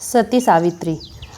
सती सावित्री।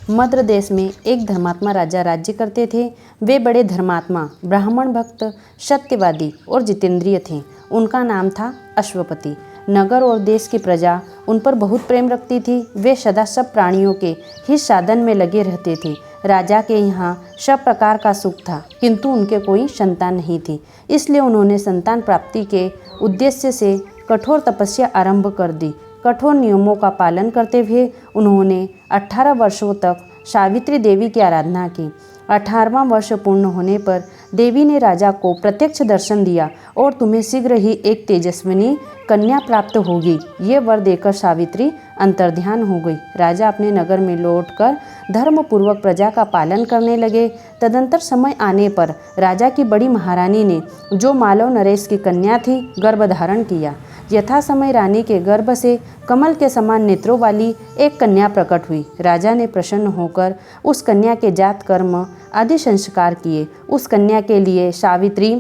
मद्र देश में एक धर्मात्मा राजा राज्य करते थे। वे बड़े धर्मात्मा, ब्राह्मण भक्त, सत्यवादी और जितेंद्रिय थे। उनका नाम था अश्वपति। नगर और देश की प्रजा उन पर बहुत प्रेम रखती थी। वे सदा सब प्राणियों के हित साधन में लगे रहते थे। राजा के यहाँ सब प्रकार का सुख था, किंतु उनके कोई संतान नहीं थी। इसलिए उन्होंने संतान प्राप्ति के उद्देश्य से कठोर तपस्या आरंभ कर दी। कठोर नियमों का पालन करते हुए उन्होंने 18 वर्षों तक सावित्री देवी की आराधना की। 18वां वर्ष पूर्ण होने पर देवी ने राजा को प्रत्यक्ष दर्शन दिया और तुम्हें शीघ्र ही एक तेजस्विनी कन्या प्राप्त होगी। ये वर देकर सावित्री अंतर्ध्यान हो गई। राजा अपने नगर में लौटकर धर्मपूर्वक प्रजा का पालन करने लगे। तदंतर समय आने पर राजा की बड़ी महारानी ने, जो मालव नरेश की कन्या थी, गर्भ धारण किया। यथा समय रानी के गर्भ से कमल के समान नेत्रों वाली एक कन्या प्रकट हुई। राजा ने प्रसन्न होकर उस कन्या के जात कर्म आदि संस्कार किए। उस कन्या के लिए सावित्री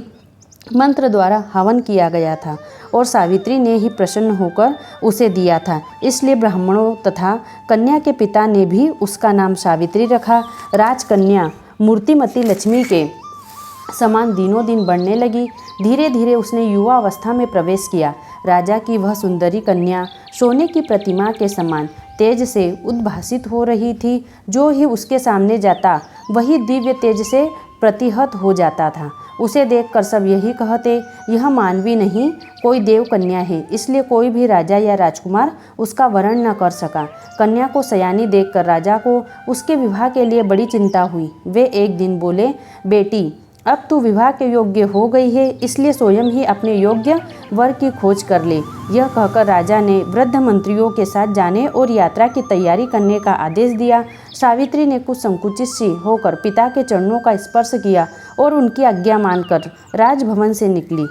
मंत्र द्वारा हवन किया गया था और सावित्री ने ही प्रसन्न होकर उसे दिया था। इसलिए ब्राह्मणों तथा कन्या के पिता ने भी उसका नाम सावित्री रखा। राजकन्या मूर्तिमती लक्ष्मी के समान दिनों दिन बढ़ने लगी। धीरे धीरे उसने युवा अवस्था में प्रवेश किया। राजा की वह सुंदरी कन्या सोने की प्रतिमा के समान तेज से उद्भासित हो रही थी। जो ही उसके सामने जाता वही दिव्य तेज से प्रतिहत हो जाता था। उसे देखकर सब यही कहते, यह मानवी नहीं, कोई देव कन्या है। इसलिए कोई भी राजा या राजकुमार उसका वरण न कर सका। कन्या को सयानी देखकर राजा को उसके विवाह के लिए बड़ी चिंता हुई। वे एक दिन बोले, बेटी, अब तू विवाह के योग्य हो गई है, इसलिए स्वयं ही अपने योग्य वर की खोज कर ले। यह कहकर राजा ने वृद्ध मंत्रियों के साथ जाने और यात्रा की तैयारी करने का आदेश दिया। सावित्री ने कुछ संकुचित सी होकर पिता के चरणों का स्पर्श किया और उनकी आज्ञा मानकर राजभवन से निकली।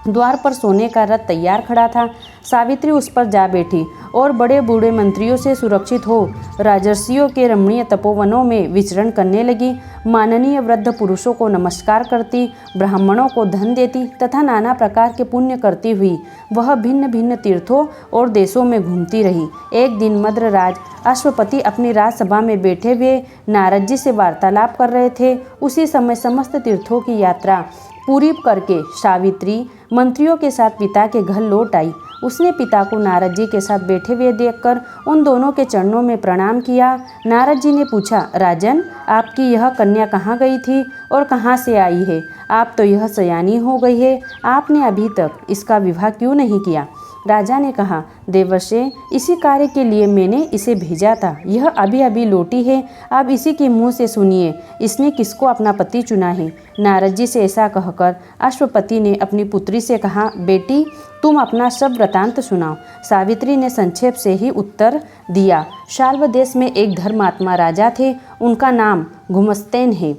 द्वार पर सोने का रथ तैयार खड़ा था। सावित्री उस पर जा बैठी और बड़े बूढ़े मंत्रियों से सुरक्षित हो राजर्षियों के रमणीय तपोवनों में विचरण करने लगी। माननीय वृद्ध पुरुषों को नमस्कार करती, ब्राह्मणों को धन देती तथा नाना प्रकार के पुण्य करती हुई वह भिन्न भिन्न तीर्थों और देशों में घूमती रही। एक दिन मद्रराज अश्वपति अपनी राजसभा में बैठे हुए नारद जी से वार्तालाप कर रहे थे। उसी समय समस्त तीर्थों की यात्रा पूरी करके सावित्री मंत्रियों के साथ पिता के घर लौट आई। उसने पिता को नारद जी के साथ बैठे हुए देखकर उन दोनों के चरणों में प्रणाम किया। नारद जी ने पूछा, राजन, आपकी यह कन्या कहाँ गई थी और कहाँ से आई है? आप तो यह सयानी हो गई है, आपने अभी तक इसका विवाह क्यों नहीं किया? राजा ने कहा, देवर्षे, इसी कार्य के लिए मैंने इसे भेजा था। यह अभी अभी लौटी है। अब इसी के मुंह से सुनिए, इसने किसको अपना पति चुना है। नारद जी से ऐसा कहकर अश्वपति ने अपनी पुत्री से कहा, बेटी, तुम अपना सब वृतांत सुनाओ। सावित्री ने संक्षेप से ही उत्तर दिया। शाल्व देश में एक धर्मात्मा राजा थे। उनका नाम घुमस्तैन है।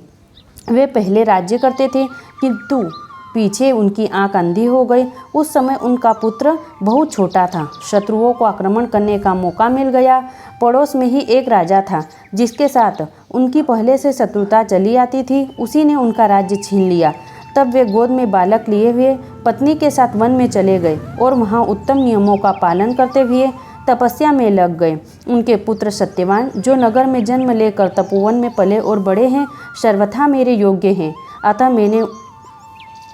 वे पहले राज्य करते थे, किंतु पीछे उनकी आंख अंधी हो गई। उस समय उनका पुत्र बहुत छोटा था। शत्रुओं को आक्रमण करने का मौका मिल गया। पड़ोस में ही एक राजा था जिसके साथ उनकी पहले से शत्रुता चली आती थी। उसी ने उनका राज्य छीन लिया। तब वे गोद में बालक लिए हुए पत्नी के साथ वन में चले गए और वहाँ उत्तम नियमों का पालन करते हुए तपस्या में लग गए। उनके पुत्र सत्यवान, जो नगर में जन्म लेकर तपोवन में पले और बड़े हैं, सर्वथा मेरे योग्य हैं। अतः मैंने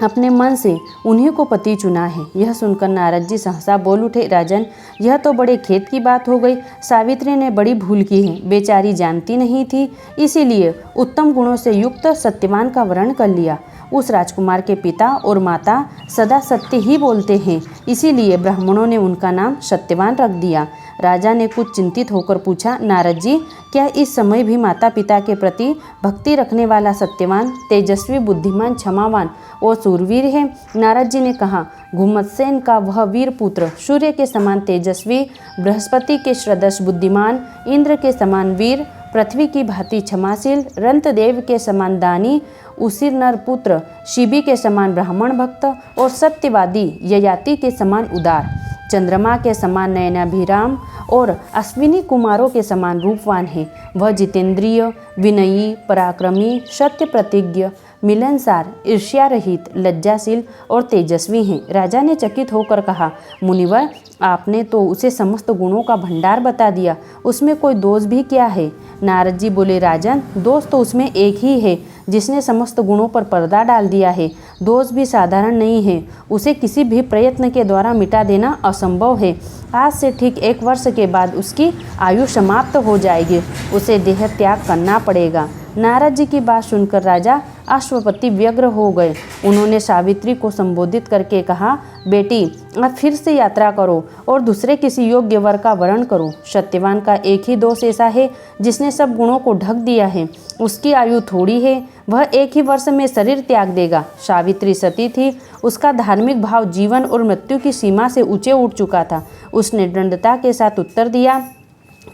अपने मन से उन्हीं को पति चुना है। यह सुनकर नारद जी सहसा बोल उठे, राजन, यह तो बड़े खेद की बात हो गई। सावित्री ने बड़ी भूल की है। बेचारी जानती नहीं थी, इसीलिए उत्तम गुणों से युक्त सत्यवान का वरण कर लिया। उस राजकुमार के पिता और माता सदा सत्य ही बोलते हैं, इसीलिए ब्राह्मणों ने उनका नाम सत्यवान रख दिया। राजा ने कुछ चिंतित होकर पूछा, नारद जी, क्या इस समय भी माता पिता के प्रति भक्ति रखने वाला सत्यवान तेजस्वी, बुद्धिमान, क्षमावान और सूरवीर है? नारद जी ने कहा, घुमतसेन का वह वीर पुत्र सूर्य के समान तेजस्वी, बृहस्पति के सदृश बुद्धिमान, इंद्र के समान वीर, पृथ्वी की भांति क्षमाशील, रंतदेव के समान दानी, उसी नर पुत्र शिबी के समान ब्राह्मण भक्त और सत्यवादी ययाति के समान उदार, चंद्रमा के समान नयनाभिराम और अश्विनी कुमारों के समान रूपवान है। वह जितेंद्रिय, विनयी, पराक्रमी, सत्य प्रतिज्ञ, मिलनसार, ईर्ष्या रहित, लज्जाशील और तेजस्वी हैं। राजा ने चकित होकर कहा, मुनिवर, आपने तो उसे समस्त गुणों का भंडार बता दिया, उसमें कोई दोष भी क्या है? नारद जी बोले, राजन, दोष तो उसमें एक ही है जिसने समस्त गुणों पर पर्दा डाल दिया है। दोष भी साधारण नहीं है, उसे किसी भी प्रयत्न के द्वारा मिटा देना असंभव है। आज से ठीक 1 वर्ष के बाद उसकी आयु समाप्त हो जाएगी, उसे देह त्याग करना पड़ेगा। नारद जी की बात सुनकर राजा अश्वपति व्यग्र हो गए। उन्होंने सावित्री को संबोधित करके कहा, बेटी, अब फिर से यात्रा करो और दूसरे किसी योग्य वर का वरण करो। सत्यवान का एक ही दोष ऐसा है जिसने सब गुणों को ढक दिया है। उसकी आयु थोड़ी है, वह 1 ही वर्ष में शरीर त्याग देगा। सावित्री सती थी, उसका धार्मिक भाव जीवन और मृत्यु की सीमा से ऊंचे उठ चुका था। उसने दृढ़ता के साथ उत्तर दिया,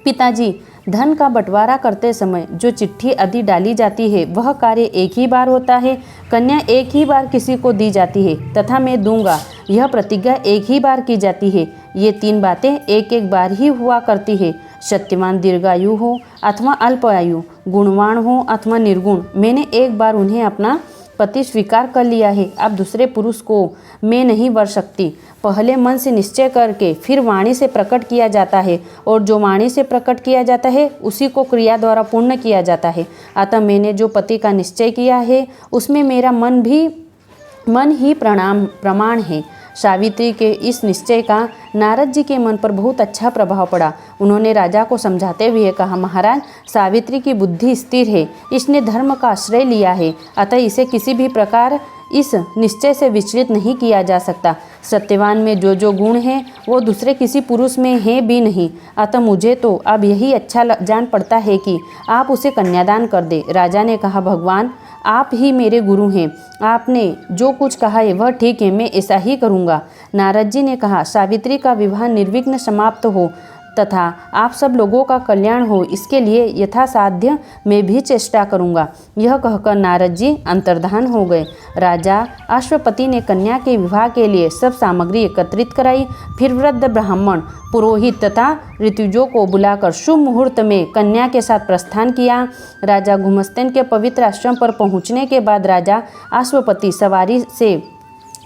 पिताजी, धन का बंटवारा करते समय जो चिट्ठी आदि डाली जाती है वह कार्य एक ही बार होता है। कन्या एक ही बार किसी को दी जाती है तथा मैं दूंगा, यह प्रतिज्ञा एक ही बार की जाती है। ये 3 बातें एक एक बार ही हुआ करती है। सत्यवान दीर्घायु हो अथवा अल्पायु, गुणवान हो अथवा निर्गुण, मैंने एक बार उन्हें अपना पति स्वीकार कर लिया है। अब दूसरे पुरुष को मैं नहीं वर सकती। पहले मन से निश्चय करके फिर वाणी से प्रकट किया जाता है, और जो वाणी से प्रकट किया जाता है उसी को क्रिया द्वारा पूर्ण किया जाता है। अतः मैंने जो पति का निश्चय किया है उसमें मेरा मन ही प्रमाण है। सावित्री के इस निश्चय का नारद जी के मन पर बहुत अच्छा प्रभाव पड़ा। उन्होंने राजा को समझाते हुए कहा, महाराज, सावित्री की बुद्धि स्थिर है, इसने धर्म का आश्रय लिया है, अतः इसे किसी भी प्रकार इस निश्चय से विचलित नहीं किया जा सकता। सत्यवान में जो जो गुण हैं वो दूसरे किसी पुरुष में है भी नहीं। अतः मुझे तो अब यही अच्छा जान पड़ता है कि आप उसे कन्यादान कर दे। राजा ने कहा, भगवान, आप ही मेरे गुरु हैं, आपने जो कुछ कहा है वह ठीक है, मैं ऐसा ही करूँगा। नारद जी ने कहा, सावित्री का विवाह निर्विघ्न समाप्त हो तथा आप सब लोगों का कल्याण हो, इसके लिए यथासाध्य मैं भी चेष्टा करूँगा। यह कहकर नारद जी अंतर्धान हो गए। राजा अश्वपति ने कन्या के विवाह के लिए सब सामग्री एकत्रित कराई। फिर वृद्ध ब्राह्मण, पुरोहित तथा ऋतुजों को बुलाकर शुभ मुहूर्त में कन्या के साथ प्रस्थान किया। राजा घुमस्तेन के पवित्र आश्रम पर पहुँचने के बाद राजा अश्वपति सवारी से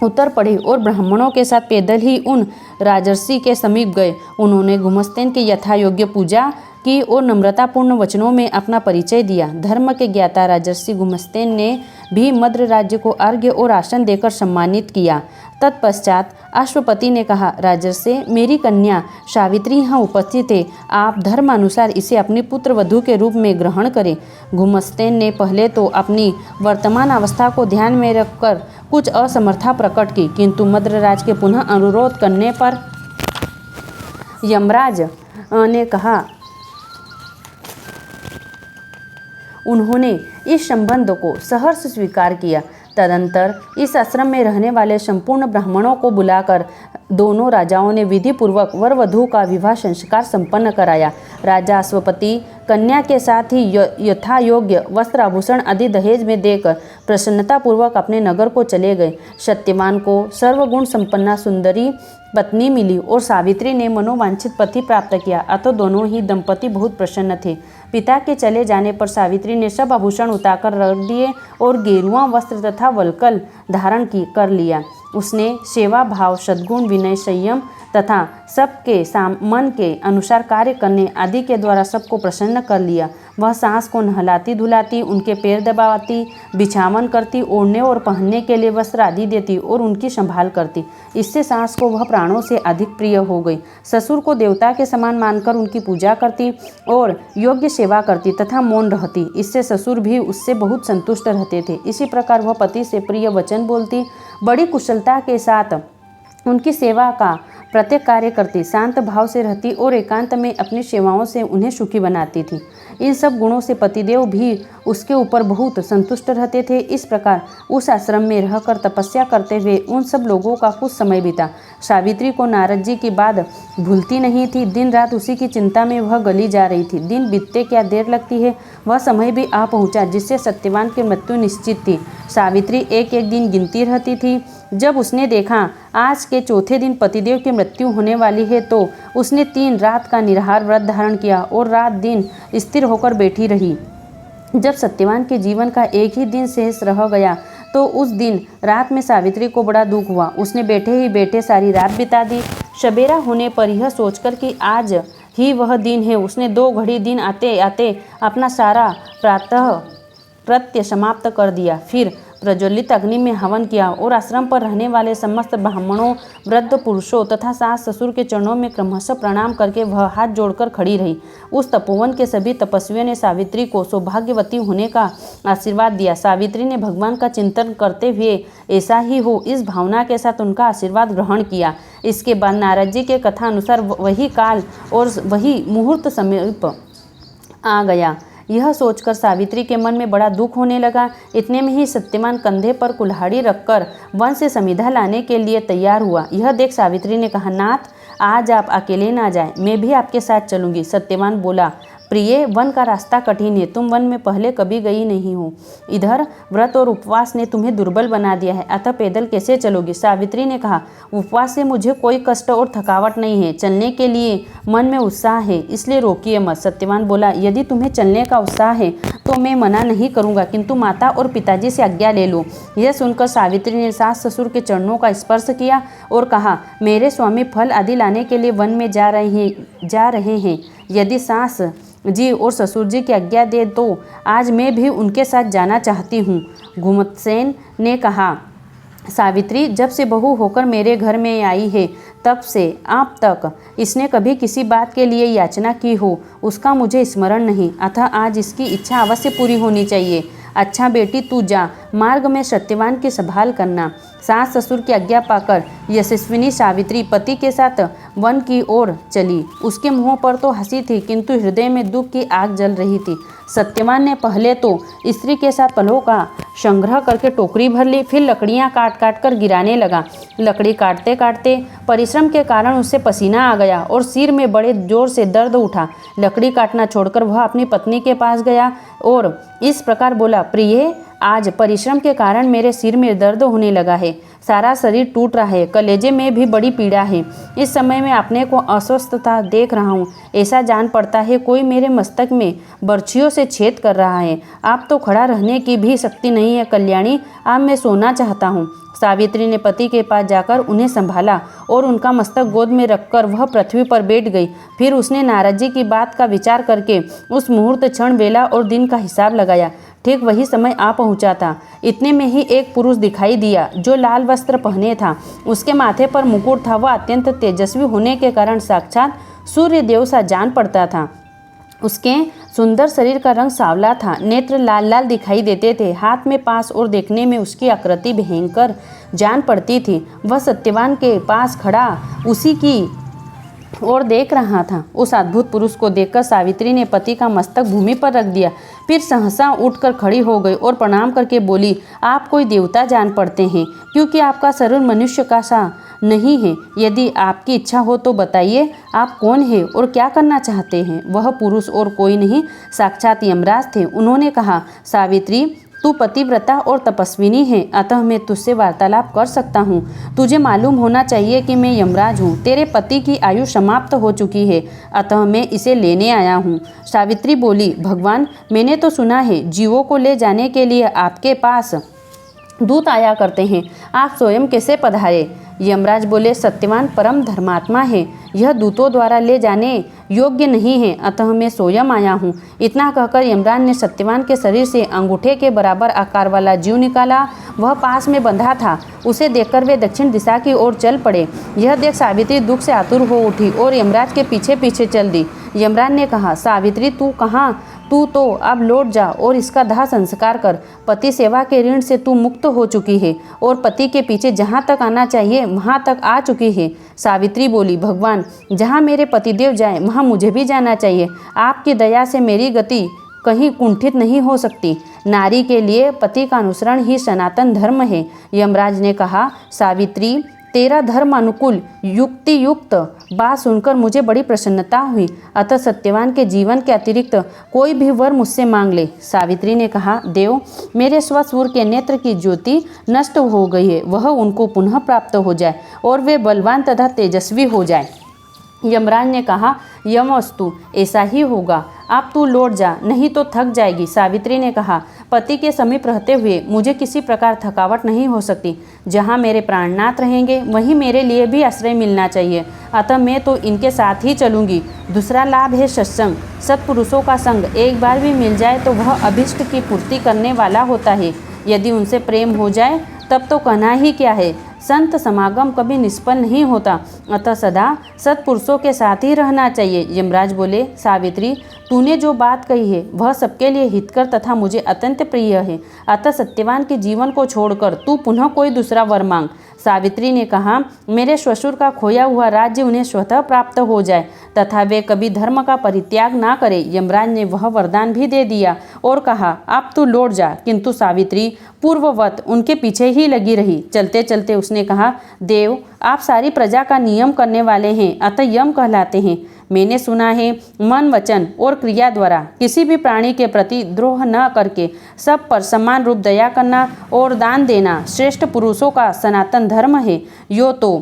उतर पड़े और ब्राह्मणों के साथ पैदल ही उन राजर्षि के समीप गए। उन्होंने घुमस्तेन की यथा योग्य पूजा की और नम्रतापूर्ण वचनों में अपना परिचय दिया। धर्म के ज्ञाता राजर्षि घुमस्तेन ने भी मद्र राज्य को अर्घ्य और आसन देकर सम्मानित किया। तत्पश्चात अश्वपति ने कहा, राजर्षि, मेरी कन्या सावित्री यहाँ उपस्थित है, आप धर्मानुसार इसे अपनी पुत्र वधू के रूप में ग्रहण करें। घुमस्तेन ने पहले तो अपनी वर्तमान अवस्था को ध्यान में रखकर कुछ असमर्था प्रकट की, किंतु मद्रराज के पुनः अनुरोध करने पर यमराज ने कहा, उन्होंने इस संबंध को सहर्ष स्वीकार किया। तदंतर इस आश्रम में रहने वाले संपूर्ण ब्राह्मणों को बुलाकर दोनों राजाओं ने विधि पूर्वक वर वधू का विवाह संस्कार संपन्न कराया। राजा अश्वपति कन्या के साथ ही यथा योग्य वस्त्र आभूषण आदि दहेज में देकर प्रसन्नतापूर्वक अपने नगर को चले गए। सत्यवान को सर्वगुण संपन्ना सुंदरी पत्नी मिली और सावित्री ने मनोवांछित पति प्राप्त किया। अतः दोनों ही दंपति बहुत प्रसन्न थे। पिता के चले जाने पर सावित्री ने सब आभूषण उतारकर रख दिए और गेरुआ वस्त्र तथा वल्कल धारण कर लिया। उसने सेवा भाव, सद्गुण, विनय, संयम तथा सबके मन के अनुसार कार्य करने आदि के द्वारा सबको प्रसन्न कर लिया। वह सास को नहलाती धुलाती, उनके पैर दबाती, बिछावन करती, ओढ़ने और पहनने के लिए वस्त्र आदि देती और उनकी संभाल करती। इससे सास को वह प्राणों से अधिक प्रिय हो गई। ससुर को देवता के समान मानकर उनकी पूजा करती और योग्य सेवा करती तथा मौन रहती। इससे ससुर भी उससे बहुत संतुष्ट रहते थे। इसी प्रकार वह पति से प्रिय वचन बोलती, बड़ी कुशलता के साथ उनकी सेवा का प्रत्येक कार्य करती, शांत भाव से रहती और एकांत में अपनी सेवाओं से उन्हें सुखी बनाती थी। इन सब गुणों से पतिदेव भी उसके ऊपर बहुत संतुष्ट रहते थे। इस प्रकार उस आश्रम में रहकर तपस्या करते हुए उन सब लोगों का कुछ समय बीता। सावित्री को नारद जी की बात भूलती नहीं थी। दिन रात उसी की चिंता में वह गली जा रही थी। दिन बीतते क्या देर लगती है, वह समय भी आ पहुंचा जिससे सत्यवान की मृत्यु निश्चित थी। सावित्री एक एक दिन गिनती रहती थी। जब उसने देखा आज के चौथे दिन पतिदेव की मृत्यु होने वाली है तो उसने 3 रात का निराहार व्रत धारण किया और रात दिन स्थिर होकर बैठी रही। जब सत्यवान के जीवन का एक ही दिन शेष रह गया तो उस दिन रात में सावित्री को बड़ा दुख हुआ। उसने बैठे ही बैठे सारी रात बिता दी। सवेरा होने पर यह सोचकर कि आज ही वह दिन है, उसने 2 घड़ी दिन आते आते अपना सारा प्रातः कृत्य समाप्त कर दिया। फिर प्रज्वलित अग्नि में हवन किया और आश्रम पर रहने वाले समस्त ब्राह्मणों, वृद्ध पुरुषों तथा सास ससुर के चरणों में क्रमशः प्रणाम करके वह हाथ जोड़कर खड़ी रही। उस तपोवन के सभी तपस्वियों ने सावित्री को सौभाग्यवती होने का आशीर्वाद दिया। सावित्री ने भगवान का चिंतन करते हुए ऐसा ही हो इस भावना के साथ उनका आशीर्वाद ग्रहण किया। इसके बाद नारद जी के कथा अनुसार वही काल और वही मुहूर्त समीप आ गया। यह सोचकर सावित्री के मन में बड़ा दुख होने लगा। इतने में ही सत्यवान कंधे पर कुल्हाड़ी रखकर वन से समिधा लाने के लिए तैयार हुआ। यह देख सावित्री ने कहा, नाथ आज आप अकेले ना जाएं, मैं भी आपके साथ चलूंगी। सत्यवान बोला, प्रिय, वन का रास्ता कठिन है, तुम वन में पहले कभी गई नहीं हो। इधर व्रत और उपवास ने तुम्हें दुर्बल बना दिया है, अतः पैदल कैसे चलोगी। सावित्री ने कहा, उपवास से मुझे कोई कष्ट और थकावट नहीं है, चलने के लिए मन में उत्साह है, इसलिए रोकिए मत। सत्यवान बोला, यदि तुम्हें चलने का उत्साह है तो मैं मना नहीं करूँगा, किंतु माता और पिताजी से आज्ञा ले लो। यह सुनकर सावित्री ने सास ससुर के चरणों का स्पर्श किया और कहा, मेरे स्वामी फल आदि लाने के लिए वन में जा रहे हैं। यदि सास जी और ससुर जी की आज्ञा दे तो आज मैं भी उनके साथ जाना चाहती हूँ। घुमतसेन ने कहा, सावित्री जब से बहू होकर मेरे घर में आई है तब से आप तक इसने कभी किसी बात के लिए याचना की हो उसका मुझे स्मरण नहीं, अतः आज इसकी इच्छा अवश्य पूरी होनी चाहिए। अच्छा बेटी, तू जा, मार्ग में सत्यवान की संभाल करना। सास ससुर की आज्ञा पाकर यशस्विनी सावित्री पति के साथ वन की ओर चली। उसके मुंह पर तो हंसी थी किंतु हृदय में दुख की आग जल रही थी। सत्यवान ने पहले तो स्त्री के साथ फलों का संग्रह करके टोकरी भर ली, फिर लकड़ियां काट काट कर गिराने लगा। लकड़ी काटते काटते परिश्रम के कारण उससे पसीना आ गया और सिर में बड़े जोर से दर्द उठा। लकड़ी काटना छोड़कर वह अपनी पत्नी के पास गया और इस प्रकार बोला, प्रिय, आज परिश्रम के कारण मेरे सिर में दर्द होने लगा है, सारा शरीर टूट रहा है, कलेजे में भी बड़ी पीड़ा है। इस समय मैं अपने को अस्वस्थता देख रहा हूँ, ऐसा जान पड़ता है कोई मेरे मस्तक में बर्छियों से छेद कर रहा है। आप तो खड़ा रहने की भी शक्ति नहीं है कल्याणी, अब मैं सोना चाहता हूँ। सावित्री ने पति के पास जाकर उन्हें संभाला और उनका मस्तक गोद में रखकर वह पृथ्वी पर बैठ गई। फिर उसने नारद जी की बात का विचार करके उस मुहूर्त, क्षण, वेला और दिन का हिसाब लगाया। ठीक वही समय आ पहुंचा था। इतने में ही एक पुरुष दिखाई दिया जो लाल वस्त्र पहने था। उसके माथे पर मुकुट था। वह अत्यंत तेजस्वी होने के कारण साक्षात सूर्य देव सा जान पड़ता था। उसके सुंदर शरीर का रंग सांवला था, नेत्र लाल लाल दिखाई देते थे, हाथ में पास और देखने में उसकी आकृति भयंकर जान पड़ती थी। वह सत्यवान के पास खड़ा उसी की और देख रहा था। उस अद्भुत पुरुष को देखकर सावित्री ने पति का मस्तक भूमि पर रख दिया, फिर सहसा उठकर खड़ी हो गई और प्रणाम करके बोली, आप कोई देवता जान पड़ते हैं, क्योंकि आपका शरीर मनुष्य का सा नहीं है। यदि आपकी इच्छा हो तो बताइए, आप कौन हैं और क्या करना चाहते हैं। वह पुरुष और कोई नहीं, साक्षात यमराज थे। उन्होंने कहा, सावित्री, तू पतिव्रता और तपस्विनी है, अतः मैं तुझसे वार्तालाप कर सकता हूँ। तुझे मालूम होना चाहिए कि मैं यमराज हूँ। तेरे पति की आयु समाप्त हो चुकी है, अतः मैं इसे लेने आया हूँ। सावित्री बोली, भगवान, मैंने तो सुना है जीवों को ले जाने के लिए आपके पास दूत आया करते हैं, आप स्वयं कैसे पधारे। यमराज बोले, सत्यवान परम धर्मात्मा है, यह दूतों द्वारा ले जाने योग्य नहीं है, अतः मैं स्वयं आया हूँ। इतना कहकर यमराज ने सत्यवान के शरीर से अंगूठे के बराबर आकार वाला जीव निकाला। वह पास में बंधा था। उसे देखकर वे दक्षिण दिशा की ओर चल पड़े। यह देख सावित्री दुख से आतुर हो उठी और यमराज के पीछे पीछे चल दी। यमराज ने कहा, सावित्री, तू कहाँ? तू तो अब लौट जा और इसका दाह संस्कार कर। पति सेवा के ऋण से तू मुक्त हो चुकी है और पति के पीछे जहाँ तक आना चाहिए वहाँ तक आ चुकी है। सावित्री बोली, भगवान, जहाँ मेरे पतिदेव जाए वहाँ मुझे भी जाना चाहिए। आपकी दया से मेरी गति कहीं कुंठित नहीं हो सकती। नारी के लिए पति का अनुसरण ही सनातन धर्म है। यमराज ने कहा, सावित्री, तेरा धर्म अनुकूल युक्ति युक्त बात सुनकर मुझे बड़ी प्रसन्नता हुई, अतः सत्यवान के जीवन के अतिरिक्त कोई भी वर मुझसे मांग ले। सावित्री ने कहा, देव, मेरे स्वसूर के नेत्र की ज्योति नष्ट हो गई है, वह उनको पुनः प्राप्त हो जाए और वे बलवान तथा तेजस्वी हो जाए। यमराज ने कहा, यमस्तु, ऐसा ही होगा। अब तू लौट जा, नहीं तो थक जाएगी। सावित्री ने कहा, पति के समीप रहते हुए मुझे किसी प्रकार थकावट नहीं हो सकती। जहाँ मेरे प्राणनाथ रहेंगे वहीं मेरे लिए भी आश्रय मिलना चाहिए, अतः मैं तो इनके साथ ही चलूँगी। दूसरा लाभ है सत्संग। सत्पुरुषों का संग एक बार भी मिल जाए तो वह अभिष्ट की पूर्ति करने वाला होता है। यदि उनसे प्रेम हो जाए तब तो कहना ही क्या है। संत समागम कभी निष्फल नहीं होता, अतः सदा सत्पुरुषों के साथ ही रहना चाहिए। यमराज बोले, सावित्री, तूने जो बात कही है वह सबके लिए हितकर तथा मुझे अत्यंत प्रिय है, अतः सत्यवान के जीवन को छोड़कर तू पुनः कोई दूसरा वर मांग। सावित्री ने कहा, मेरे ससुर का खोया हुआ राज्य उन्हें स्वतः प्राप्त हो जाए तथा वे कभी धर्म का परित्याग ना करे। यमराज ने वह वरदान भी दे दिया और कहा, अब तू लौट जा। किंतु सावित्री पूर्ववत उनके पीछे ही लगी रही। चलते चलते उसने कहा, देव, आप सारी प्रजा का नियम करने वाले हैं, अतः यम कहलाते हैं। मैंने सुना है मन, वचन और क्रिया द्वारा किसी भी प्राणी के प्रति द्रोह न करके सब पर समान रूप दया करना और दान देना श्रेष्ठ पुरुषों का सनातन धर्म है। यो तो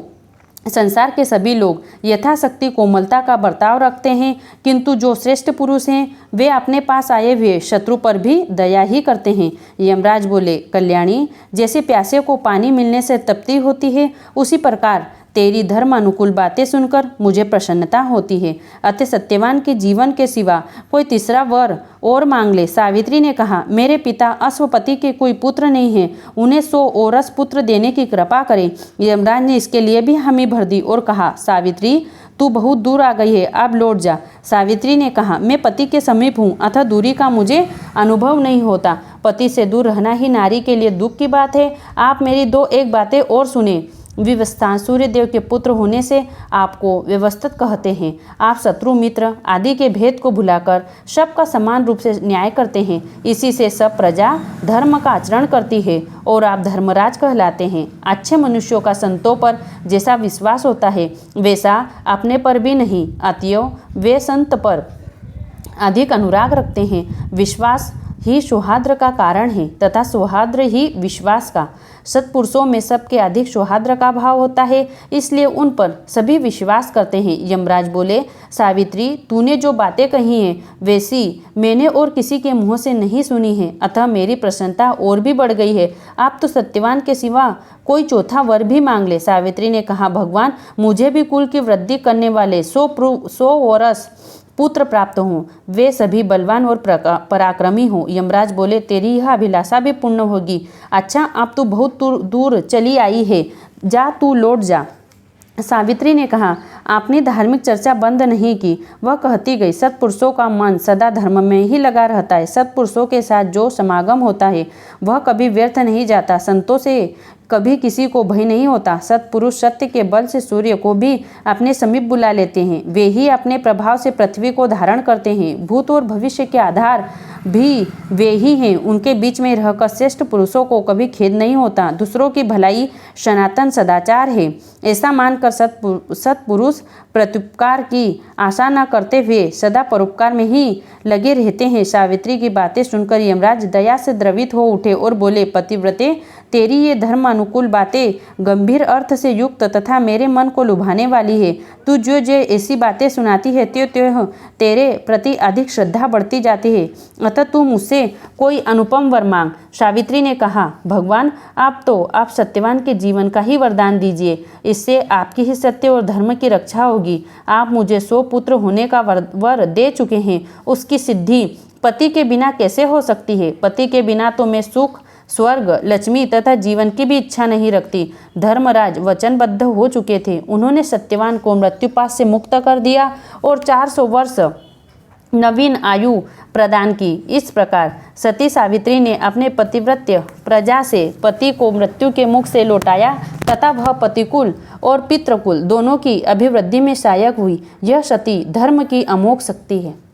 संसार के सभी लोग यथाशक्ति कोमलता का बर्ताव रखते हैं, किंतु जो श्रेष्ठ पुरुष हैं वे अपने पास आए हुए शत्रु पर भी दया ही करते हैं। यमराज बोले, कल्याणी, जैसे प्यासे को पानी मिलने से तृप्ति होती है, उसी प्रकार तेरी धर्म अनुकूल बातें सुनकर मुझे प्रसन्नता होती है। अतः सत्यवान के जीवन के सिवा कोई तीसरा वर और मांग ले। सावित्री ने कहा, मेरे पिता अश्वपति के कोई पुत्र नहीं है, उन्हें 100 औरस पुत्र देने की कृपा करें। यमराज ने इसके लिए भी हामी भर दी और कहा, सावित्री, तू बहुत दूर आ गई है, अब लौट जा। सावित्री ने कहा, मैं पति के समीप हूँ, अतः दूरी का मुझे अनुभव नहीं होता। पति से दूर रहना ही नारी के लिए दुख की बात है। आप मेरी 2-1 बातें और सुने। विवस्था सूर्यदेव के पुत्र होने से आपको व्यवस्थित कहते हैं। आप शत्रु मित्र आदि के भेद को भुलाकर सबका समान रूप से न्याय करते हैं। इसी से सब प्रजा धर्म का आचरण करती है और आप धर्मराज कहलाते हैं। अच्छे मनुष्यों का संतों पर जैसा विश्वास होता है वैसा अपने पर भी नहीं, अतएव वे संत पर अधिक अनुराग रखते हैं। विश्वास ही सौहार्द का कारण है तथा सौहार्द ही विश्वास का। सत्पुरुषों में सबके अधिक सौहार्द का भाव होता है, इसलिए उन पर सभी विश्वास करते हैं। यमराज बोले, सावित्री, तूने जो बातें कही हैं वैसी मैंने और किसी के मुँह से नहीं सुनी है, अतः मेरी प्रसन्नता और भी बढ़ गई है। आप तो सत्यवान के सिवा कोई चौथा वर भी मांग ले। सावित्री ने कहा, भगवान, मुझे भी कुल की वृद्धि करने वाले 100 वर्ष पुत्र प्राप्त हों, वे सभी बलवान और पराक्रमी हों। यमराज बोले, तेरी यह अभिलाषा भी पूर्ण होगी। अच्छा, अब तू बहुत दूर चली आई है, जा, तू लौट जा। सावित्री ने कहा, आपने धार्मिक चर्चा बंद नहीं की। वह कहती गई, सत्पुरुषों का मन सदा धर्म में ही लगा रहता है। सत्पुरुषों के साथ जो समागम होता है वह कभी व्यर्थ नहीं जाता। संतों से कभी किसी को भय नहीं होता। सत्पुरुष सत्य के बल से सूर्य को भी अपने समीप बुला लेते हैं। वे ही अपने प्रभाव से पृथ्वी को धारण करते हैं। भूत और भविष्य के आधार भी वे ही हैं। उनके बीच में रहकर श्रेष्ठ पुरुषों को कभी खेद नहीं होता। दूसरों की भलाई सनातन सदाचार है। ऐसा मानकर सत्पुरुष प्रत्युपकार की आशा न करते हुए सदा परोपकार में ही लगे रहते हैं। सावित्री की बातें सुनकर यमराज दया से द्रवित हो उठे और बोले, पतिव्रते, तेरी ये धर्म अनुकूल बातें गंभीर अर्थ से युक्त तथा मेरे मन को लुभाने वाली है। तू जो ऐसी बातें सुनाती है त्यों तेरे प्रति अधिक श्रद्धा बढ़ती जाती है, अतः तू मुझसे कोई अनुपम वर मांग। सावित्री ने कहा, भगवान, आप सत्यवान के जीवन का ही वरदान दीजिए, इससे आपकी ही सत्य और धर्म की रक्षा होगी। आप मुझे 100 पुत्र होने का वर दे चुके हैं, उसकी सिद्धि पति के बिना कैसे हो सकती है? पति के बिना तो मैं सुख, स्वर्ग, लक्ष्मी तथा जीवन की भी इच्छा नहीं रखती। धर्मराज वचनबद्ध हो चुके थे। उन्होंने सत्यवान को मृत्युपाश से मुक्त कर दिया और 400 वर्ष नवीन आयु प्रदान की। इस प्रकार सती सावित्री ने अपने पतिव्रत्य प्रजा से पति को मृत्यु के मुख से लौटाया तथा वह पतिकुल और पितृकुल दोनों की अभिवृद्धि में सहायक हुई। यह सती धर्म की अमोघ शक्ति है।